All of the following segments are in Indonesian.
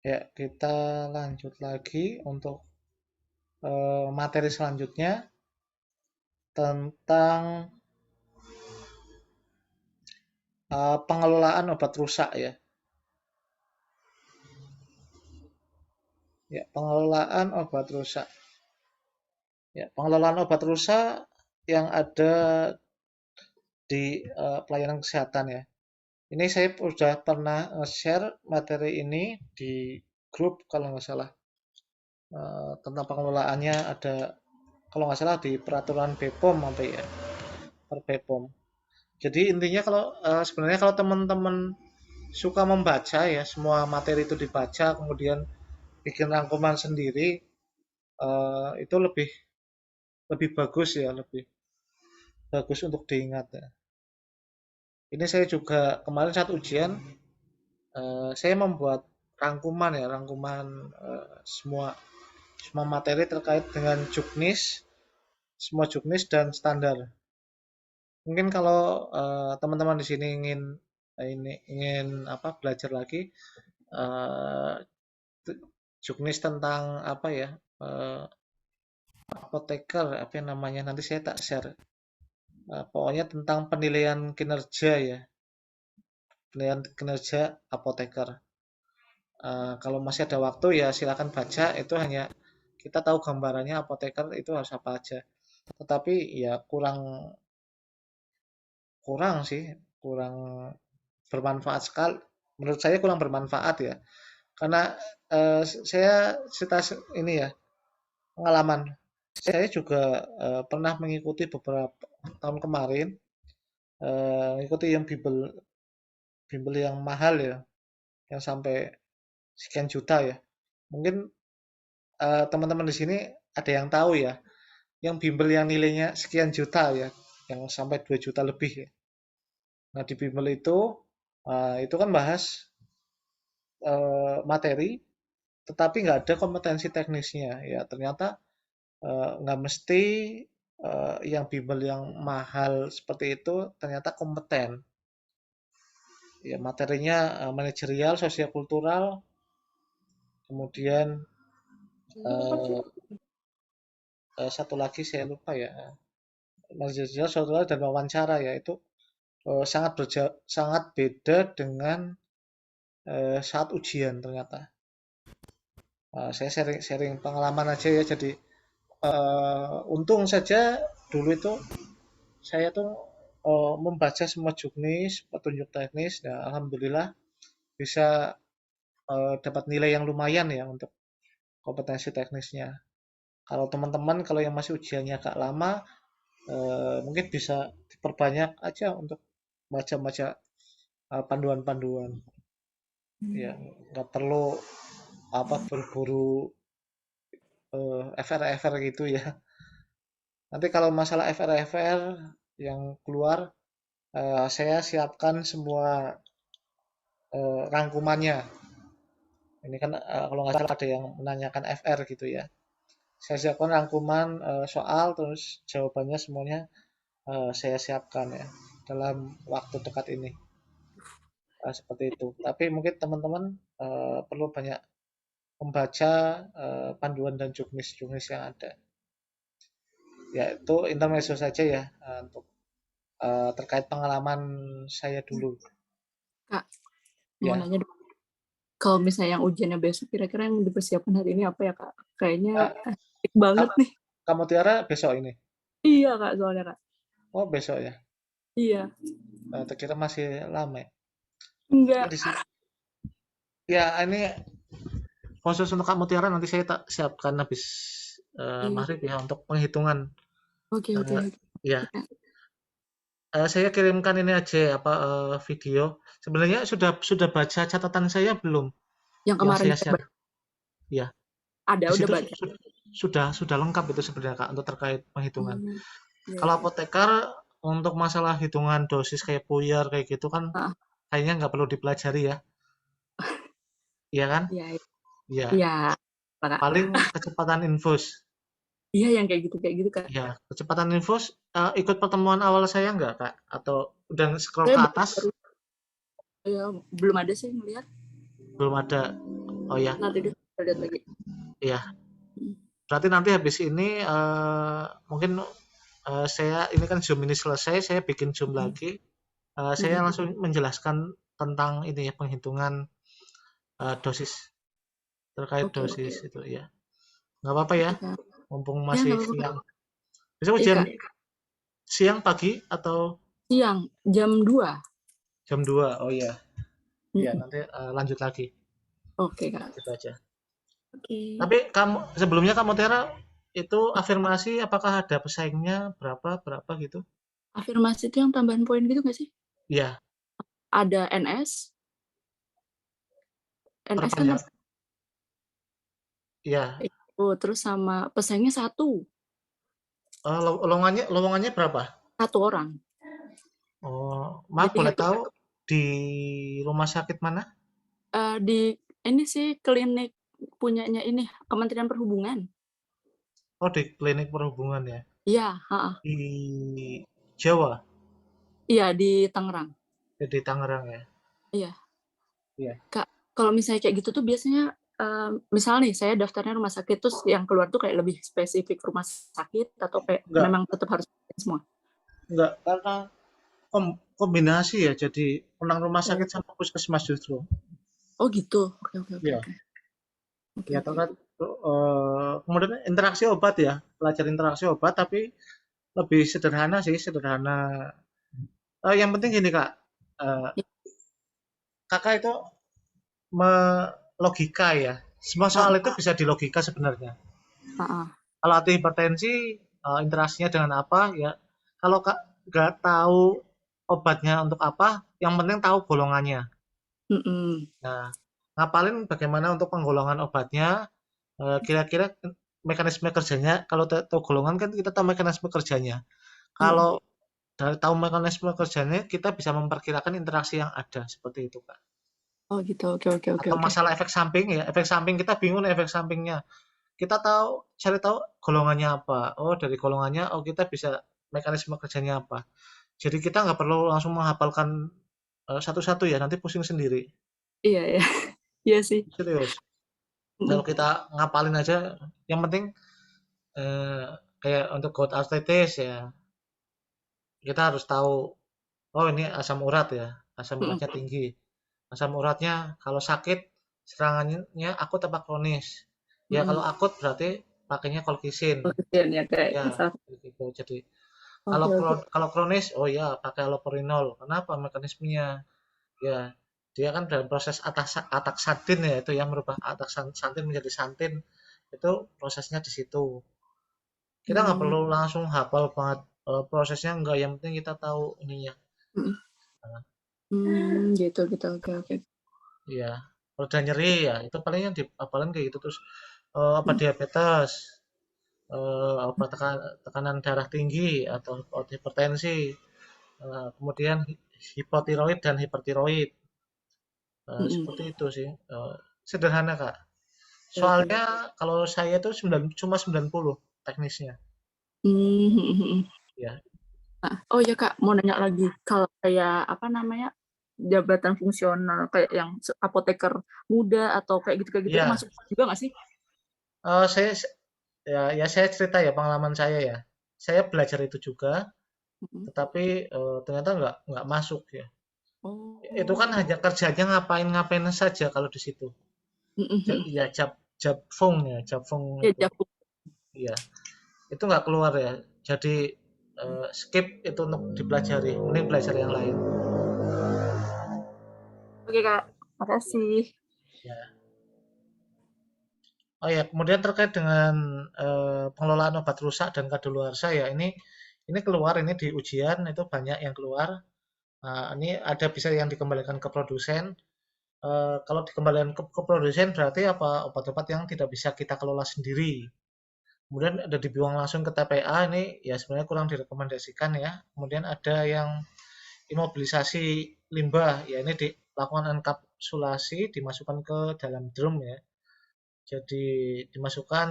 Ya, kita lanjut lagi untuk materi selanjutnya tentang pengelolaan obat rusak ya. Ya, pengelolaan obat rusak. Ya, pengelolaan obat rusak yang ada di pelayanan kesehatan ya. Ini saya sudah pernah share materi ini di grup kalau nggak salah. Tentang pengelolaannya ada kalau nggak salah di peraturan BPOM apa ya, per BPOM. Jadi intinya kalau sebenarnya kalau teman-teman suka membaca ya, semua materi itu dibaca, kemudian bikin rangkuman sendiri, itu lebih lebih bagus ya, lebih bagus untuk diingat ya. Ini saya juga kemarin saat ujian, saya membuat rangkuman ya, rangkuman semua semua materi terkait dengan juknis, semua juknis dan standar. Mungkin kalau teman-teman di sini ingin apa belajar lagi eh, juknis tentang apa ya apoteker apa yang namanya nanti saya tak share. Pokoknya tentang penilaian kinerja ya, penilaian kinerja apoteker. Kalau masih ada waktu ya silakan baca. Itu hanya kita tahu gambarannya apoteker itu harus apa aja. Tetapi ya kurang kurang sih, kurang bermanfaat sekali. Menurut saya kurang bermanfaat ya. Karena saya cerita ini ya, pengalaman. Saya juga pernah mengikuti beberapa tahun kemarin, mengikuti yang bimbel bimbel yang mahal ya, yang sampai sekian juta ya. Mungkin teman-teman di sini ada yang tahu ya, yang bimbel yang nilainya sekian juta ya, yang sampai 2 juta lebih ya. Nah, di bimbel itu kan bahas materi, tetapi nggak ada kompetensi teknisnya. Ya, ternyata nggak mesti yang bimbel yang mahal seperti itu ternyata kompeten. Ya, materinya manajerial, sosial-kultural, kemudian eh, satu lagi saya lupa ya, manajerial, sosial dan wawancara ya itu sangat beda dengan saat ujian ternyata. Saya sharing pengalaman aja ya, jadi untung saja dulu itu saya tuh membaca semua juknis, petunjuk teknis, dan alhamdulillah bisa dapat nilai yang lumayan ya untuk kompetensi teknisnya. Kalau teman-teman kalau yang masih ujiannya agak lama, mungkin bisa diperbanyak aja untuk baca-baca panduan-panduan. Ya, nggak perlu apa berburu FR-FR gitu ya. Nanti kalau masalah FR-FR yang keluar, saya siapkan semua rangkumannya. Ini kan kalau nggak salah ada yang menanyakan FR gitu ya. Saya siapkan rangkuman soal, terus jawabannya semuanya saya siapkan ya dalam waktu dekat ini. Seperti itu. Tapi mungkin teman-teman perlu banyak membaca panduan dan juknis-juknis yang ada. Ya itu intermezzo saja ya untuk terkait pengalaman saya dulu. Kak, mau Ya, nanya dong. Kalau misalnya yang ujiannya besok, kira-kira yang dipersiapkan hari ini apa ya, Kak? Kayaknya eh, asik banget kamu, nih. kamu Tiara besok ini. Iya, Kak, soalnya, Kak. Oh besok ya. Iya. Terkira masih lama ya. Ya, Enggak. ya ini khusus untuk kamu Tiara nanti saya tak siapkan habis Iya. maghrib ya untuk penghitungan. Oke, oke, Eh, oke. ya, saya kirimkan ini aja apa video. Sebenarnya sudah baca catatan saya belum Yang yang kemarin saya kita share? Ya, ada, di udah situ baca. sudah lengkap itu sebenarnya Kak untuk terkait penghitungan. Hmm, iya, Kalau iya. apoteker untuk masalah hitungan dosis kayak puyer kayak gitu kan Ah, kayaknya nggak perlu dipelajari ya, iya kan? iya, Iya. iya, Kak. Paling kecepatan infus. Iya, yang kayak gitu, Kak. Ya, kecepatan infus ikut pertemuan awal saya nggak Kak? Atau udah scroll Saya ke baru, atas? baru ya, belum ada sih ngeliat. Belum ada. Oh ya, Nanti deh kita lihat lagi. iya. Mm. Berarti nanti habis ini mungkin saya ini kan Zoom ini selesai, saya bikin Zoom Mm. lagi. Saya Mm. langsung menjelaskan tentang ini ya penghitungan dosis terkait Oke, oke, dosis oke. itu ya. Nggak apa-apa ya, Oke, Kak. mumpung Ya, masih nggak apa-apa, Kak. siang. Bisa Iya, ujian Kak. siang, pagi, atau Siang, jam 2. jam 2? Oh iya, ya Mm-mm. nanti lanjut lagi. Oke, Kak. Gitu aja. Oke. Tapi kamu sebelumnya kamu Tera itu afirmasi apakah ada pesaingnya berapa berapa gitu? Afirmasi itu yang tambahan poin gitu nggak sih? Iya, Ada NS. NS kan perpanjang. Iya. itu, terus sama pesaingnya satu. Lowongannya berapa? Satu orang. Oh, maaf Jadi boleh head to tahu head. di rumah sakit mana? Di ini sih klinik punyanya ini Kementerian Perhubungan. Oh, di klinik perhubungan ya. Iya, ha. Di Jawa, Iya di Tangerang. ya, di Tangerang ya. Iya, Iya. Kak. Kalau misalnya kayak gitu tuh biasanya misalnya nih saya daftarnya rumah sakit terus yang keluar tuh kayak lebih spesifik rumah sakit atau kayak Enggak, memang tetap harus semua. enggak karena kombinasi ya. Jadi penang rumah sakit Oh, sama puskesmas justru. oh gitu. Oke, oke, oke, Iya. oke. Oke, Ya, oke. terkait kemudian interaksi obat ya, belajar interaksi obat tapi lebih sederhana sih, sederhana. Yang penting gini Kak, eh, Ya, Kakak itu logika ya. Semua ah, soal itu bisa dilogika sebenarnya. ah, ah. Kalau hati hipertensi, interaksinya dengan apa ya? Kalau Kak nggak tahu obatnya untuk apa, yang penting tahu golongannya. Mm-mm. Nah, ngapalin bagaimana untuk penggolongan obatnya, kira-kira mekanisme kerjanya. Kalau tahu golongan kan kita tahu mekanisme kerjanya. Mm-mm. Kalau dari tahu mekanisme kerjanya, kita bisa memperkirakan interaksi yang ada seperti itu, Kak. Oh gitu. Oke, oke, oke, Atau oke. masalah efek samping ya, efek samping kita bingung efek sampingnya. Kita tahu cari tahu golongannya apa. Oh, dari golongannya, oh kita bisa mekanisme kerjanya apa. Jadi kita nggak perlu langsung menghafalkan satu-satu ya, nanti pusing sendiri. Iya, ya. Iya sih. Serius. Kalau Mm-mm. kita ngapalin aja, yang penting eh, kayak untuk gout arthritis ya, kita harus tahu, oh ini asam urat ya, asam Mm-mm. uratnya tinggi. Asam uratnya kalau sakit serangannya akut apa kronis? Ya kalau Mm-mm. akut berarti pakainya kolkisin. Pengertian ya kayak Ya, salah. gitu. Jadi kalau Oke, oke. kalau kronis, oh ya pakai allopurinol. Kenapa? Mekanismenya ya dia kan dalam proses ataksatin ya itu yang merubah ataksantin menjadi santin itu prosesnya di situ. Kita nggak Hmm. perlu langsung hafal banget prosesnya enggak. Yang penting kita tahu ininya. Mm-mm. Nah, Gitu, gitu. Oke, oke. iya. Kalau udah nyeri ya itu paling yang dihafalin kayak gitu terus apa Mm. diabetes, apa tekanan darah tinggi atau hipertensi, kemudian hipotiroid dan hipertiroid. Mm-mm. Seperti itu sih. Sederhana, Kak. Oke, oke. Soalnya kalau saya tuh cuma 90 teknisnya. Hmm. Ya. Nah, oh ya Kak, mau nanya lagi. Kalau kayak apa namanya jabatan fungsional kayak yang apoteker muda atau kayak gitu itu Iya, masuk juga nggak sih? saya ya saya cerita ya pengalaman saya ya. Saya belajar itu juga, Mm-mm. tetapi ternyata nggak masuk ya. Itu kan Oh, hanya kerjanya ngapain-ngapain saja kalau di situ. mm-mm. Iya, Japfung ya, Japfung Ya itu. Javu. Iya, itu nggak keluar ya. Jadi skip itu untuk dipelajari. Mending belajar yang lain. Oke Kak, makasih. Ya. Oh ya, kemudian terkait dengan pengelolaan obat rusak dan kadaluarsa ya, ini keluar ini di ujian itu banyak yang keluar. Ini ada bisa yang dikembalikan ke produsen. Kalau dikembalikan ke produsen berarti apa obat-obat yang tidak bisa kita kelola sendiri. Kemudian ada dibuang langsung ke TPA ini ya sebenarnya kurang direkomendasikan ya. Kemudian ada yang imobilisasi limbah ya ini dilakukan enkapsulasi dimasukkan ke dalam drum ya. Jadi dimasukkan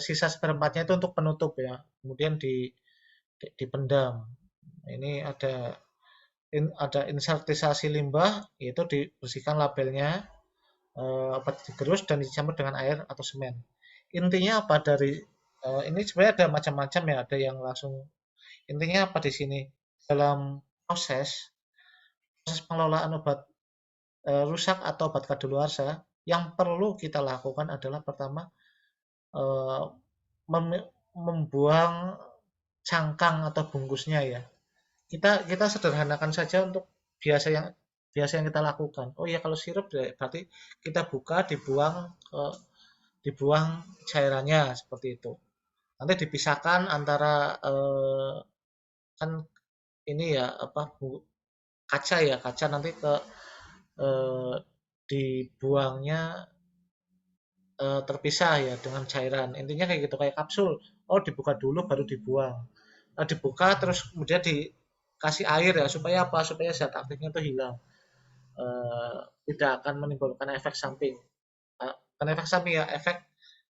sisa seperempatnya itu untuk penutup ya. Kemudian dipendam. Ini ada insertisasi limbah, yaitu dibersihkan labelnya. obat digerus dan dicampur dengan air atau semen. Intinya apa dari ini sebenarnya ada macam-macam ya, ada yang langsung. Intinya apa di sini? Dalam proses pengelolaan obat rusak atau obat kadaluarsa, yang perlu kita lakukan adalah pertama eh, membuang cangkang atau bungkusnya ya. Kita sederhanakan saja untuk biasa yang biasa yang kita lakukan. Oh ya kalau sirup berarti kita buka, dibuang cairannya seperti itu. Nanti dipisahkan antara kan ini ya apa kaca ya, kaca nanti eh, dibuangnya terpisah ya dengan cairan. Intinya kayak gitu kayak kapsul. Oh dibuka dulu baru dibuang. Dibuka terus kemudian dikasih air ya supaya apa? Supaya zat aktifnya itu hilang. Eh, Tidak akan menimbulkan efek samping. Bukan efek samping ya, efek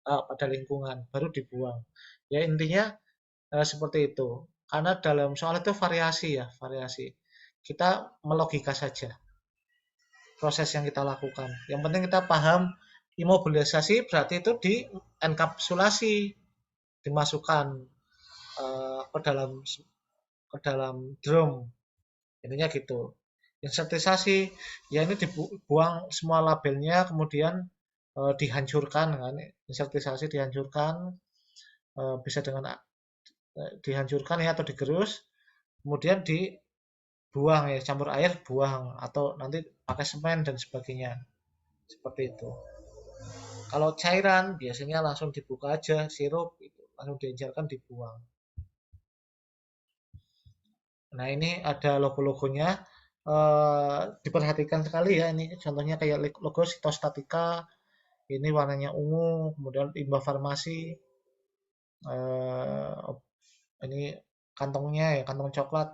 pada lingkungan baru dibuang. Ya intinya seperti itu. Karena dalam soal itu variasi ya, variasi. Kita melogika saja proses yang kita lakukan. Yang penting kita paham imobilisasi berarti itu di enkapsulasi, dimasukkan ke dalam drum. Intinya gitu. Insertisasi ya ini dibuang semua labelnya kemudian dihancurkan kan. Insertisasi dihancurkan bisa dengan dihancurkan ya atau digerus kemudian dibuang ya campur air buang atau nanti pakai semen dan sebagainya seperti itu. Kalau cairan biasanya langsung dibuka aja sirup itu langsung diencerkan dibuang. Nah ini ada logo-logonya diperhatikan sekali ya ini contohnya kayak logo Sitostatika ini warnanya ungu kemudian limbah farmasi eh, ini kantongnya ya kantong coklat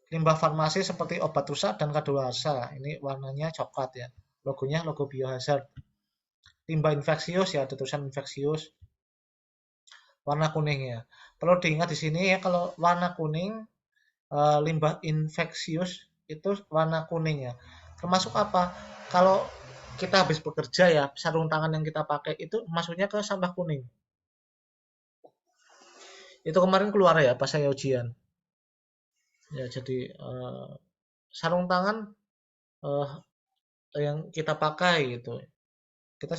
limbah farmasi seperti obat rusak dan kadaluarsa ini warnanya coklat ya logonya logo biohazard limbah infeksius ya ada tulisan infeksius warna kuning ya perlu diingat di sini ya kalau warna kuning limbah infeksius itu warna kuning ya termasuk apa kalau kita habis bekerja ya sarung tangan yang kita pakai itu masuknya ke sampah kuning itu kemarin keluar ya pas saya ujian ya jadi sarung tangan eh, yang kita pakai gitu kita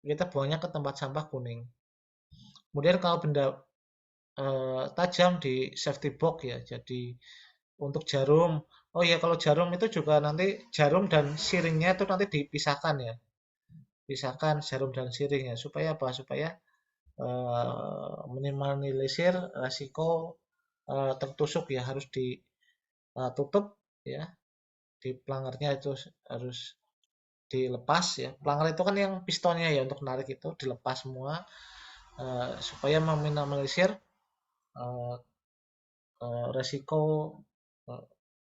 kita buangnya ke tempat sampah kuning. Kemudian kalau benda tajam di safety box ya. Jadi untuk jarum, oh ya kalau jarum itu juga nanti jarum dan siringnya itu nanti dipisahkan ya. Pisahkan jarum dan siringnya supaya apa? Supaya minimalisir resiko tertusuk ya harus ditutup ya. Di pelangarnya itu harus dilepas ya. Pelanggar itu kan yang pistonnya ya untuk narik itu dilepas semua supaya meminimalisir uh, resiko uh,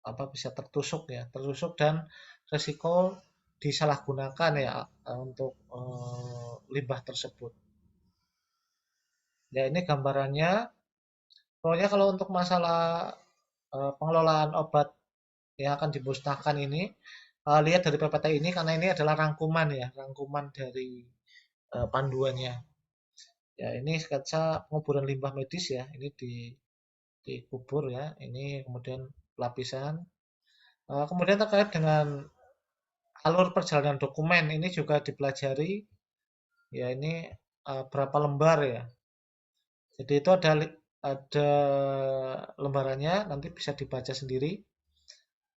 apa bisa tertusuk ya, tertusuk dan resiko disalahgunakan ya untuk limbah tersebut. Ya ini gambarannya. Pokoknya kalau untuk masalah pengelolaan obat yang akan dimusnahkan ini, lihat dari PPT ini karena ini adalah rangkuman ya, rangkuman dari panduannya. Ya ini sketsa penguburan limbah medis ya, ini dikubur ya, ini kemudian lapisan. Kemudian terkait dengan alur perjalanan dokumen ini juga dipelajari ya ini berapa lembar ya. Jadi itu ada lembarannya nanti bisa dibaca sendiri.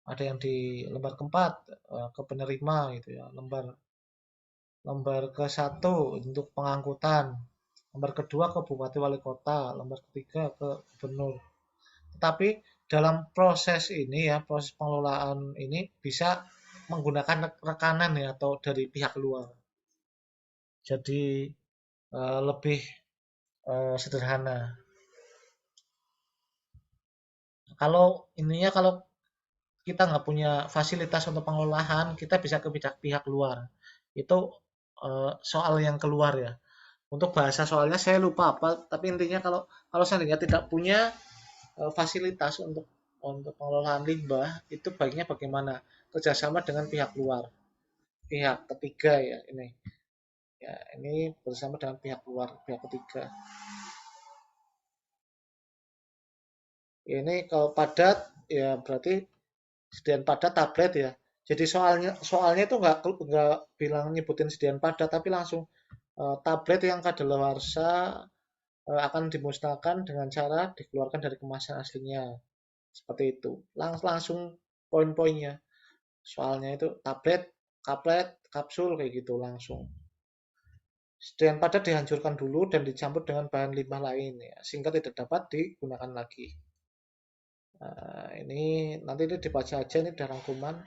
Ada yang di lembar keempat ke penerima gitu ya. Lembar lembar ke satu untuk pengangkutan. Lembar kedua ke bupati wali kota, lembar ketiga ke gubernur. Tetapi dalam proses ini ya, proses pengelolaan ini bisa menggunakan rekanan ya atau dari pihak luar. Jadi lebih sederhana. Kalau ininya kalau kita nggak punya fasilitas untuk pengelolaan, kita bisa ke pihak luar. Itu soal yang keluar ya. Untuk bahasa soalnya saya lupa apa, tapi intinya kalau kalau seandainya tidak punya fasilitas untuk pengelolaan limbah, itu baiknya bagaimana kerjasama dengan pihak luar. pihak ketiga ya ini. Ya, ini bersama dengan pihak luar, pihak ketiga. Ini kalau padat ya berarti sediaan padat tablet ya. Jadi soalnya itu nggak bilang nyebutin sediaan padat tapi langsung tablet yang kadaluarsa akan dimusnahkan dengan cara dikeluarkan dari kemasan aslinya. Seperti itu. Langsung poin-poinnya. Soalnya itu tablet, kaplet, kapsul kayak gitu langsung. Sediaan padat dihancurkan dulu dan dicampur dengan bahan limbah lain ya, sehingga tidak dapat digunakan lagi. Ini nanti ini dibaca aja ini ada rangkuman.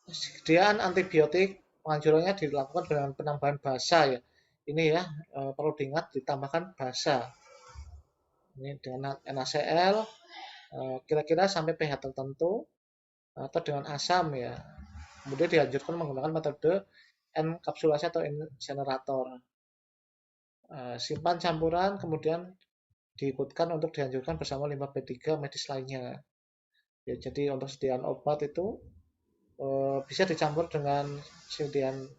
Sediaan antibiotik penganjurannya dilakukan dengan penambahan basa ya. Ini ya perlu diingat ditambahkan basa. Ini dengan NaCl kira-kira sampai pH tertentu atau dengan asam ya. Kemudian dianjurkan menggunakan metode enkapsulasi atau insenerator. Simpan campuran kemudian diikutkan untuk dianjurkan bersama limbah B3 medis lainnya. Ya, jadi untuk sediaan obat itu bisa dicampur dengan sediaan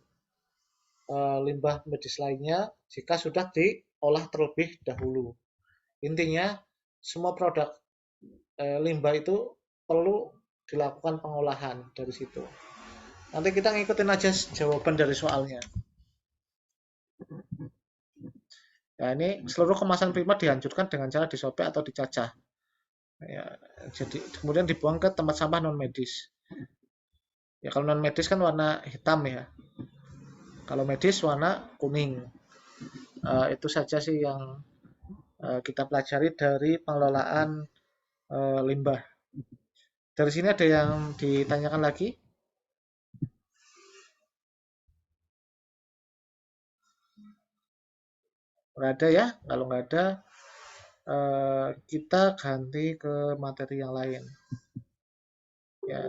limbah medis lainnya jika sudah diolah terlebih dahulu. Intinya semua produk limbah itu perlu dilakukan pengolahan dari situ. Nanti kita ngikutin aja jawaban dari soalnya. Ya, ini seluruh kemasan primer dihancurkan dengan cara disobek atau dicacah. Ya, jadi kemudian dibuang ke tempat sampah non medis. Ya kalau non medis kan warna hitam ya. Kalau medis warna kuning. Itu saja sih yang kita pelajari dari pengelolaan limbah. Dari sini ada yang ditanyakan lagi? Nggak ada ya? Kalau nggak ada, kita ganti ke materi yang lain. Ya,